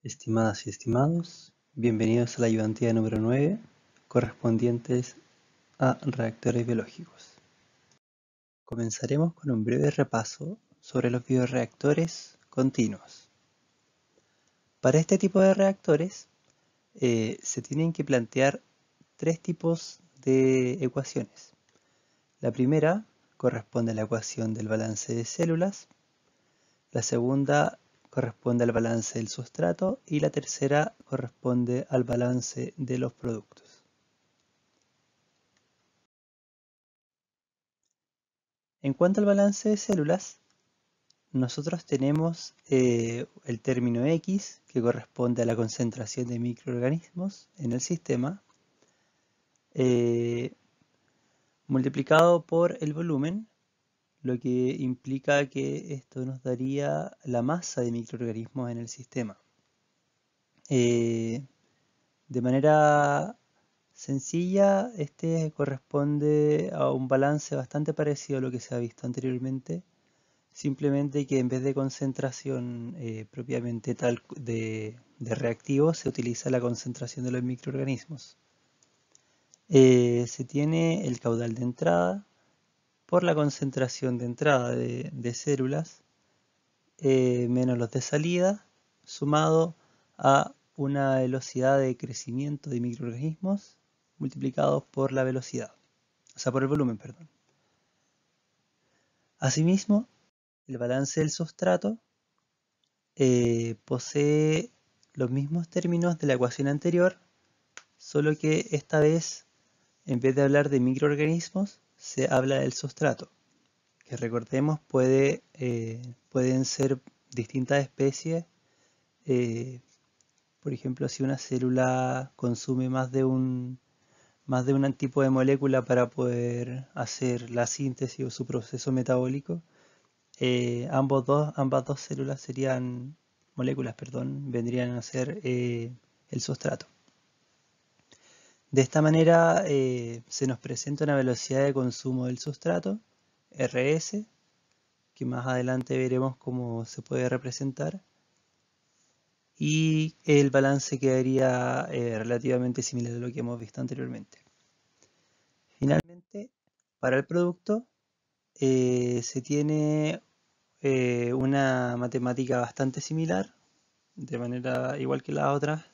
Estimadas y estimados, bienvenidos a la ayudantía número 9, correspondientes a reactores biológicos. Comenzaremos con un breve repaso sobre los bioreactores continuos. Para este tipo de reactores se tienen que plantear tres tipos de ecuaciones. La primera corresponde a la ecuación del balance de células, la segunda corresponde al balance del sustrato y la tercera corresponde al balance de los productos. En cuanto al balance de células, nosotros tenemos el término X, que corresponde a la concentración de microorganismos en el sistema, multiplicado por el volumen, lo que implica que esto nos daría la masa de microorganismos en el sistema. De manera sencilla, este corresponde a un balance bastante parecido a lo que se ha visto anteriormente, simplemente que en vez de concentración propiamente tal de reactivos, se utiliza la concentración de los microorganismos. Se tiene el caudal de entrada por la concentración de entrada de células menos los de salida, sumado a una velocidad de crecimiento de microorganismos multiplicados por la velocidad, o sea, por el volumen, perdón. Asimismo, el balance del sustrato posee los mismos términos de la ecuación anterior, solo que esta vez, en vez de hablar de microorganismos, se habla del sustrato, que recordemos pueden ser distintas especies. Por ejemplo, si una célula consume más de un tipo de molécula para poder hacer la síntesis o su proceso metabólico, ambas dos células moléculas, vendrían a ser el sustrato. De esta manera se nos presenta una velocidad de consumo del sustrato, RS, que más adelante veremos cómo se puede representar, y el balance quedaría relativamente similar a lo que hemos visto anteriormente. Finalmente, para el producto se tiene una matemática bastante similar, de manera igual que las otras,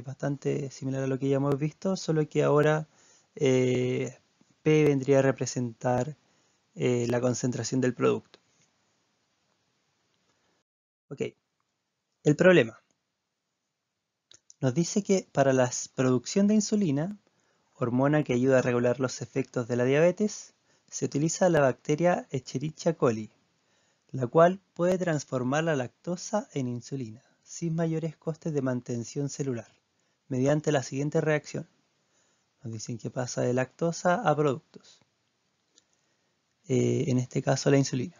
bastante similar a lo que ya hemos visto, solo que ahora P vendría a representar la concentración del producto. Ok, el problema. Nos dice que para la producción de insulina, hormona que ayuda a regular los efectos de la diabetes, se utiliza la bacteria Escherichia coli, la cual puede transformar la lactosa en insulina, sin mayores costes de mantención celular, mediante la siguiente reacción. Nos dicen que pasa de lactosa a productos, en este caso la insulina.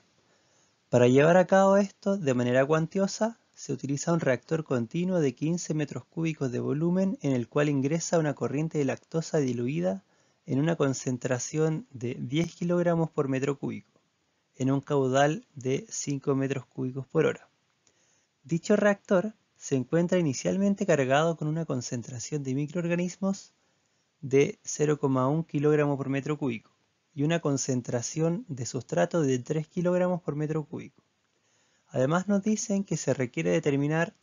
Para llevar a cabo esto de manera cuantiosa, se utiliza un reactor continuo de 15 metros cúbicos de volumen en el cual ingresa una corriente de lactosa diluida en una concentración de 10 kilogramos por metro cúbico, en un caudal de 5 metros cúbicos por hora. Dicho reactor se encuentra inicialmente cargado con una concentración de microorganismos de 0,1 kilogramos por metro cúbico y una concentración de sustrato de 3 kilogramos por metro cúbico. Además nos dicen que se requiere determinar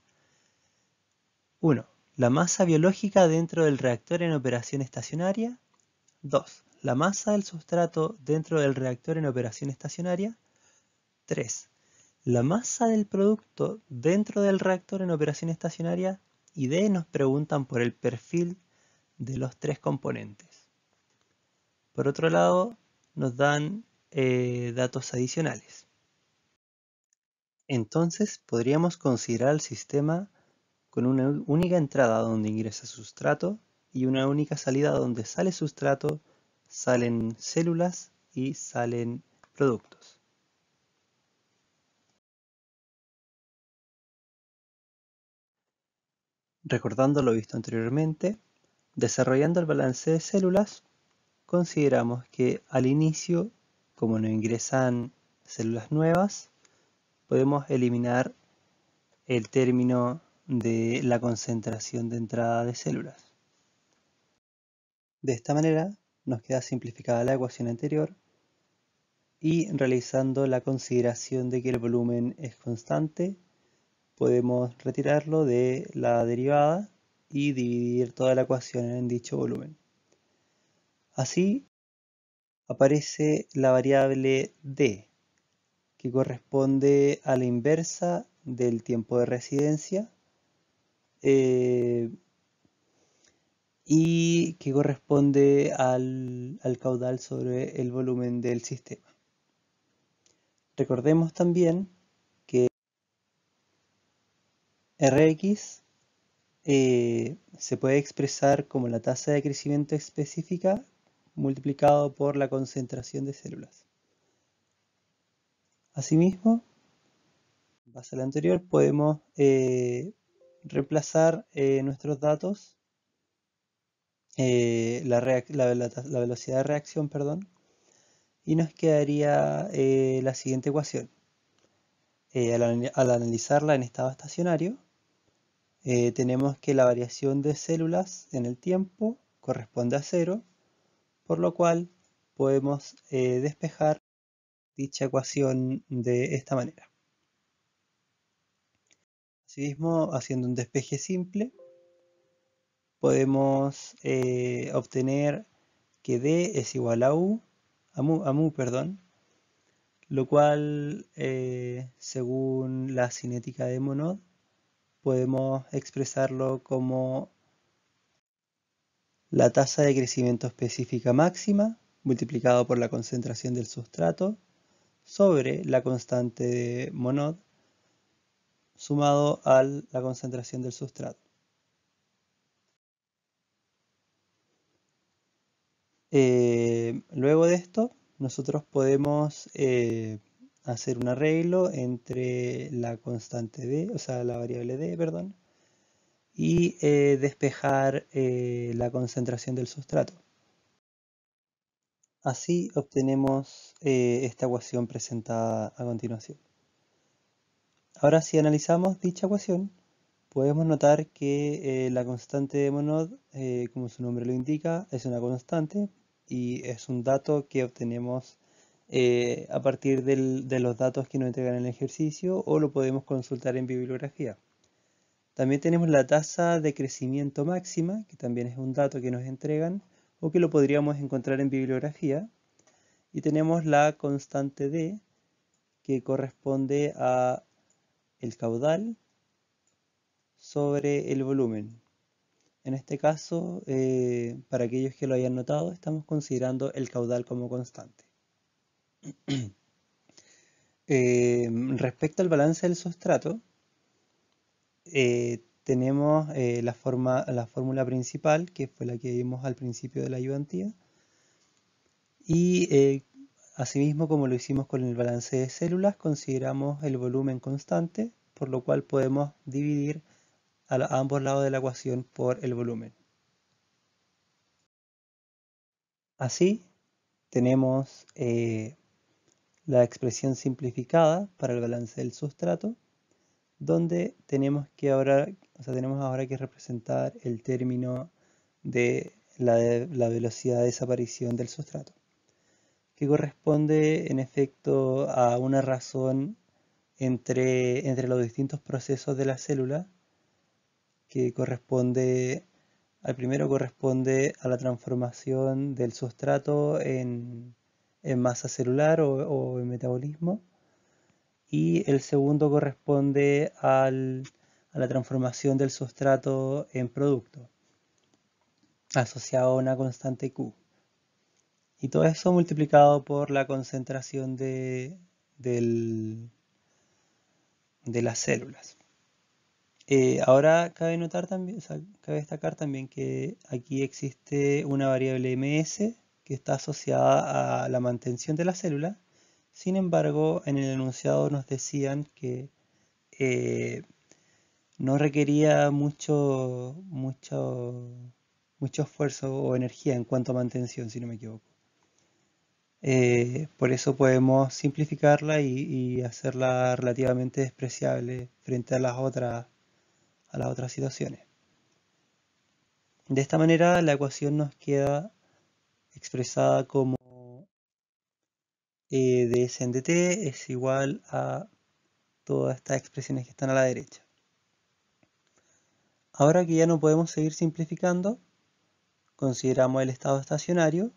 1. La masa biológica dentro del reactor en operación estacionaria. 2. La masa del sustrato dentro del reactor en operación estacionaria. 3. La masa del producto dentro del reactor en operación estacionaria. Y D. Nos preguntan por el perfil de los tres componentes. Por otro lado, nos dan datos adicionales. Entonces podríamos considerar el sistema con una única entrada donde ingresa sustrato y una única salida donde sale sustrato, salen células y salen productos. Recordando lo visto anteriormente, desarrollando el balance de células, consideramos que al inicio, como no ingresan células nuevas, podemos eliminar el término de la concentración de entrada de células. De esta manera nos queda simplificada la ecuación anterior y realizando la consideración de que el volumen es constante, podemos retirarlo de la derivada y dividir toda la ecuación en dicho volumen. Así aparece la variable d, que corresponde a la inversa del tiempo de residencia y que corresponde al caudal sobre el volumen del sistema. Recordemos también que Rx se puede expresar como la tasa de crecimiento específica multiplicado por la concentración de células. Asimismo, en base a lo anterior, podemos reemplazar nuestros datos, la velocidad de reacción, perdón, y nos quedaría la siguiente ecuación. Al analizarla en estado estacionario, tenemos que la variación de células en el tiempo corresponde a 0, por lo cual podemos despejar dicha ecuación de esta manera. Asimismo, haciendo un despeje simple, podemos obtener que D es igual a mu, perdón, lo cual, según la cinética de Monod, podemos expresarlo como la tasa de crecimiento específica máxima multiplicado por la concentración del sustrato sobre la constante de Monod sumado a la concentración del sustrato. Luego de esto, nosotros podemos hacer un arreglo entre la constante D, o sea, la variable D, perdón, y despejar la concentración del sustrato. Así obtenemos esta ecuación presentada a continuación. Ahora, si analizamos dicha ecuación, podemos notar que la constante de Monod, como su nombre lo indica, es una constante y es un dato que obtenemos a partir de los datos que nos entregan en el ejercicio o lo podemos consultar en bibliografía. También tenemos la tasa de crecimiento máxima, que también es un dato que nos entregan o que lo podríamos encontrar en bibliografía. Y tenemos la constante D, que corresponde a el caudal sobre el volumen. En este caso, para aquellos que lo hayan notado, estamos considerando el caudal como constante. Respecto al balance del sustrato, tenemos la fórmula principal, que fue la que vimos al principio de la ayudantía, y asimismo, como lo hicimos con el balance de células, consideramos el volumen constante, por lo cual podemos dividir a ambos lados de la ecuación por el volumen. Así, tenemos la expresión simplificada para el balance del sustrato, donde tenemos ahora que representar el término de la velocidad de desaparición del sustrato, que corresponde en efecto a una razón entre los distintos procesos de la célula, que al primero corresponde a la transformación del sustrato en masa celular o en metabolismo, y el segundo corresponde a la transformación del sustrato en producto, asociado a una constante Q. Y todo eso multiplicado por la concentración de las células. Ahora cabe destacar también que aquí existe una variable ms que está asociada a la mantención de la célula. Sin embargo, en el enunciado nos decían que no requería mucho esfuerzo o energía en cuanto a mantención, si no me equivoco. Por eso podemos simplificarla y hacerla relativamente despreciable frente a las otras a las otras situaciones. De esta manera la ecuación nos queda expresada como ds en dt es igual a todas estas expresiones que están a la derecha. Ahora que ya no podemos seguir simplificando, consideramos el estado estacionario,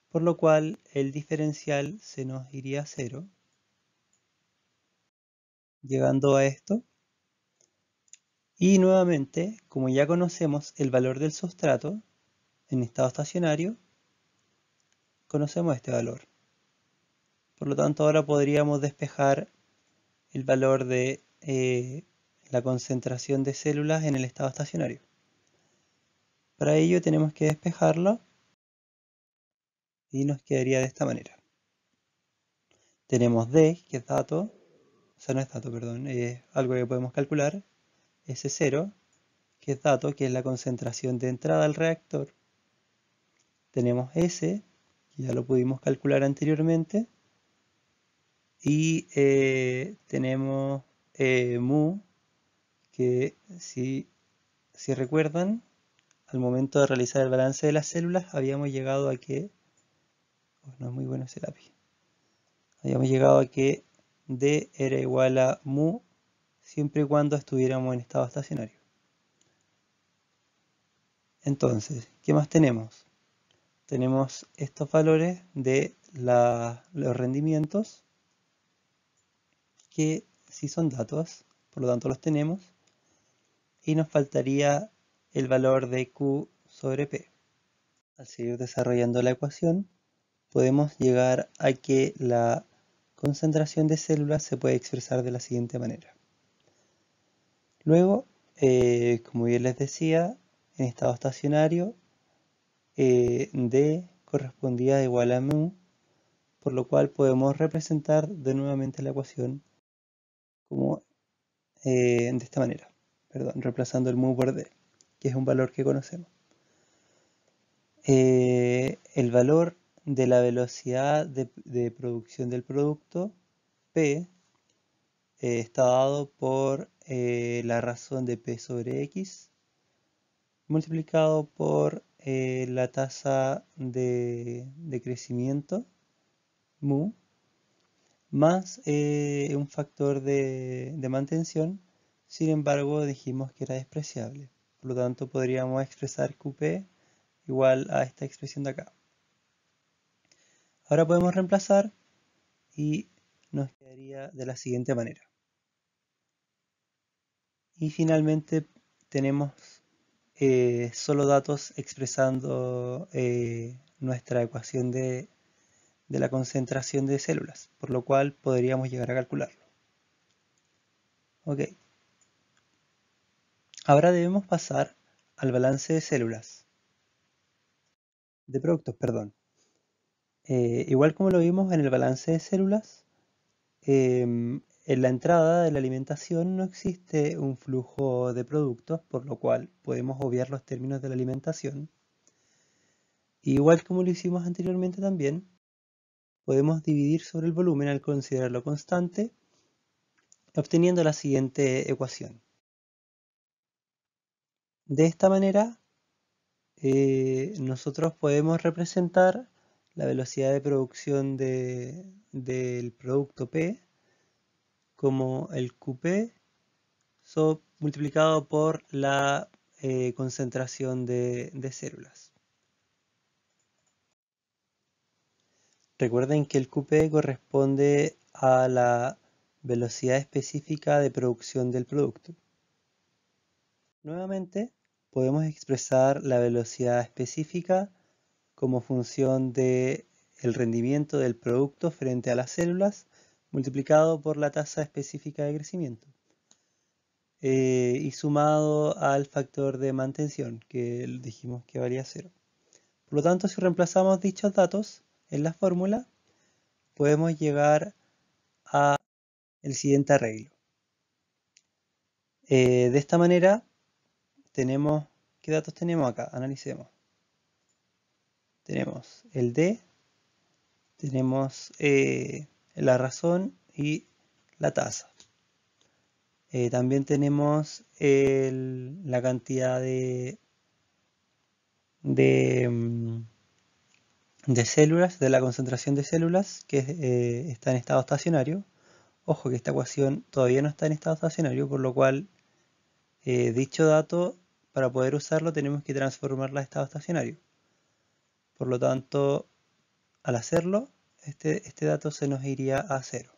por lo cual el diferencial se nos iría a 0, llegando a esto. Y nuevamente, como ya conocemos el valor del sustrato en estado estacionario, conocemos este valor. Por lo tanto, ahora podríamos despejar el valor de la concentración de células en el estado estacionario. Para ello tenemos que despejarlo y nos quedaría de esta manera. Tenemos D, que es dato, o sea, no es dato, perdón, es algo que podemos calcular, S0, que es dato, que es la concentración de entrada al reactor. Tenemos S, que ya lo pudimos calcular anteriormente, y tenemos mu, que si recuerdan, al momento de realizar el balance de las células habíamos llegado a que, no es muy bueno ese lápiz, habíamos llegado a que D era igual a mu siempre y cuando estuviéramos en estado estacionario. Entonces, ¿qué más tenemos? Tenemos estos valores de los rendimientos, que sí son datos, por lo tanto los tenemos, y nos faltaría el valor de Q sobre P. Al seguir desarrollando la ecuación, podemos llegar a que la concentración de células se puede expresar de la siguiente manera. Luego, como bien les decía, en estado estacionario, D correspondía igual a mu, por lo cual podemos representar de nuevamente la ecuación como de esta manera, reemplazando el mu por D, que es un valor que conocemos. El valor de la velocidad de producción del producto, P, está dado por la razón de P sobre X multiplicado por la tasa de crecimiento, mu, más un factor de mantención. Sin embargo, dijimos que era despreciable. Por lo tanto, podríamos expresar QP igual a esta expresión de acá. Ahora podemos reemplazar y nos quedaría de la siguiente manera. Y finalmente tenemos solo datos expresando nuestra ecuación de la concentración de células, por lo cual podríamos llegar a calcularlo. Ok. Ahora debemos pasar al balance de células. De productos, perdón. Igual como lo vimos en el balance de células, en la entrada de la alimentación no existe un flujo de productos, por lo cual podemos obviar los términos de la alimentación. Igual como lo hicimos anteriormente también, podemos dividir sobre el volumen al considerarlo constante, obteniendo la siguiente ecuación. De esta manera, nosotros podemos representar la velocidad de producción del producto P como el QP multiplicado por la concentración de células. Recuerden que el QP corresponde a la velocidad específica de producción del producto. Nuevamente, podemos expresar la velocidad específica como función del rendimiento del producto frente a las células multiplicado por la tasa específica de crecimiento y sumado al factor de mantención que dijimos que valía 0. Por lo tanto, si reemplazamos dichos datos en la fórmula, podemos llegar a el siguiente arreglo. De esta manera, tenemos, ¿qué datos tenemos acá? Analicemos. Tenemos el D, tenemos la razón y la tasa. También tenemos la cantidad de, mm, de células, de la concentración de células que está en estado estacionario. Ojo que esta ecuación todavía no está en estado estacionario, por lo cual dicho dato, para poder usarlo tenemos que transformarla a estado estacionario. Por lo tanto, al hacerlo, este dato se nos iría a cero,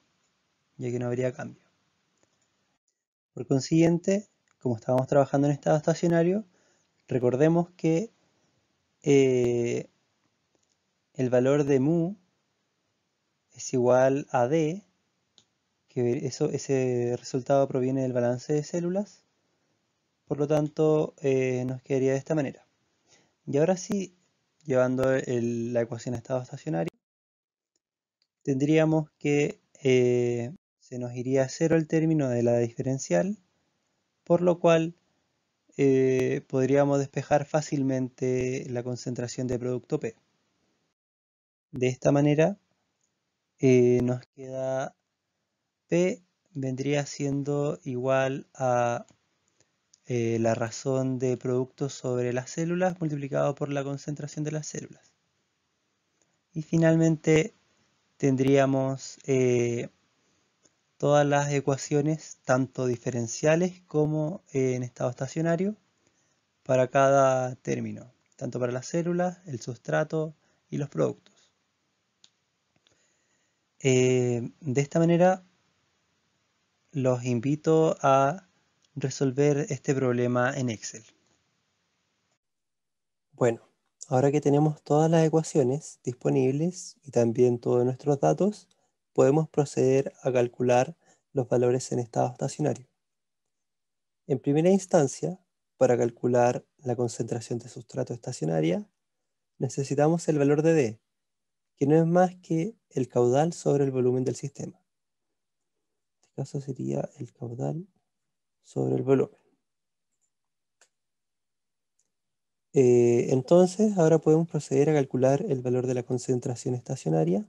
ya que no habría cambio. Por consiguiente, como estábamos trabajando en estado estacionario, recordemos que eh, el valor de mu es igual a d, que ese resultado proviene del balance de células, por lo tanto nos quedaría de esta manera. Y ahora sí, llevando la ecuación a estado estacionario, tendríamos que se nos iría a cero el término de la diferencial, por lo cual podríamos despejar fácilmente la concentración de producto P. De esta manera nos queda P vendría siendo igual a la razón de producto sobre las células multiplicado por la concentración de las células. Y finalmente tendríamos todas las ecuaciones, tanto diferenciales como en estado estacionario, para cada término, tanto para las células, el sustrato y los productos. De esta manera los invito a resolver este problema en Excel. Bueno, ahora que tenemos todas las ecuaciones disponibles y también todos nuestros datos, podemos proceder a calcular los valores en estado estacionario. En primera instancia, para calcular la concentración de sustrato estacionaria, necesitamos el valor de D, que no es más que el caudal sobre el volumen del sistema. En este caso sería el caudal sobre el volumen. Entonces, ahora podemos proceder a calcular el valor de la concentración estacionaria,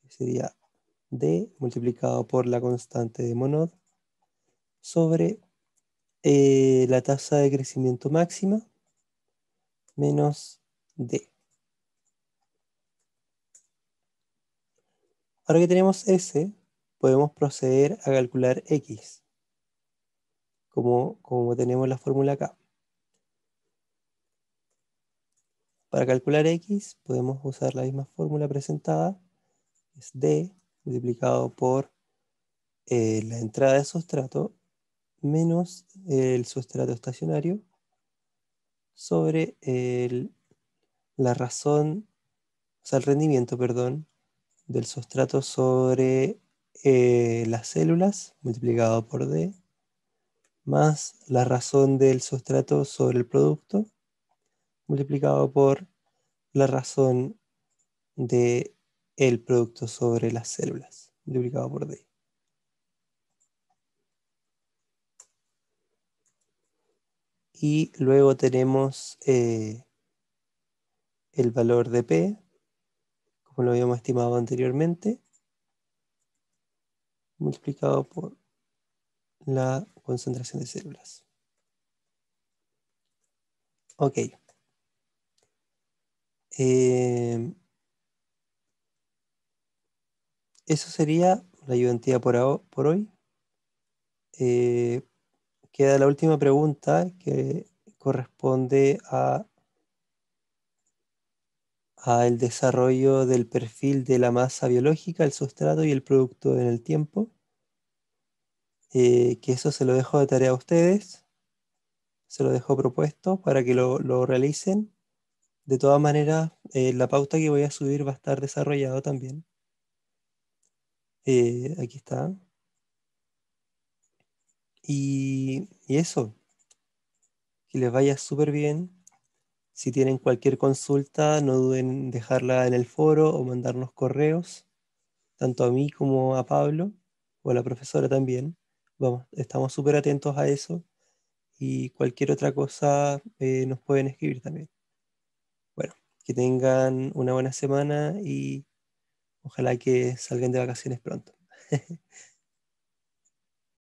que sería D multiplicado por la constante de Monod sobre la tasa de crecimiento máxima menos D. Ahora que tenemos S, podemos proceder a calcular X, como tenemos la fórmula acá. Para calcular X podemos usar la misma fórmula presentada, es D multiplicado por la entrada de sustrato menos el sustrato estacionario sobre la razón, o sea, el rendimiento, perdón, del sustrato sobre las células multiplicado por D, más la razón del sustrato sobre el producto multiplicado por la razón de el producto sobre las células multiplicado por D. Y luego tenemos el valor de P, como lo habíamos estimado anteriormente, multiplicado por la concentración de células. Ok. Eso sería la ayudantía por hoy. Queda la última pregunta que corresponde a el desarrollo del perfil de la masa biológica, el sustrato y el producto en el tiempo. Que eso se lo dejo de tarea a ustedes. Se lo dejo propuesto para que lo realicen. De todas maneras, la pauta que voy a subir va a estar desarrollado también. Aquí está. Y eso, que les vaya súper bien. Si tienen cualquier consulta, no duden en dejarla en el foro o mandarnos correos, tanto a mí como a Pablo o a la profesora también. Vamos, estamos súper atentos a eso y cualquier otra cosa nos pueden escribir también. Bueno, que tengan una buena semana y ojalá que salgan de vacaciones pronto.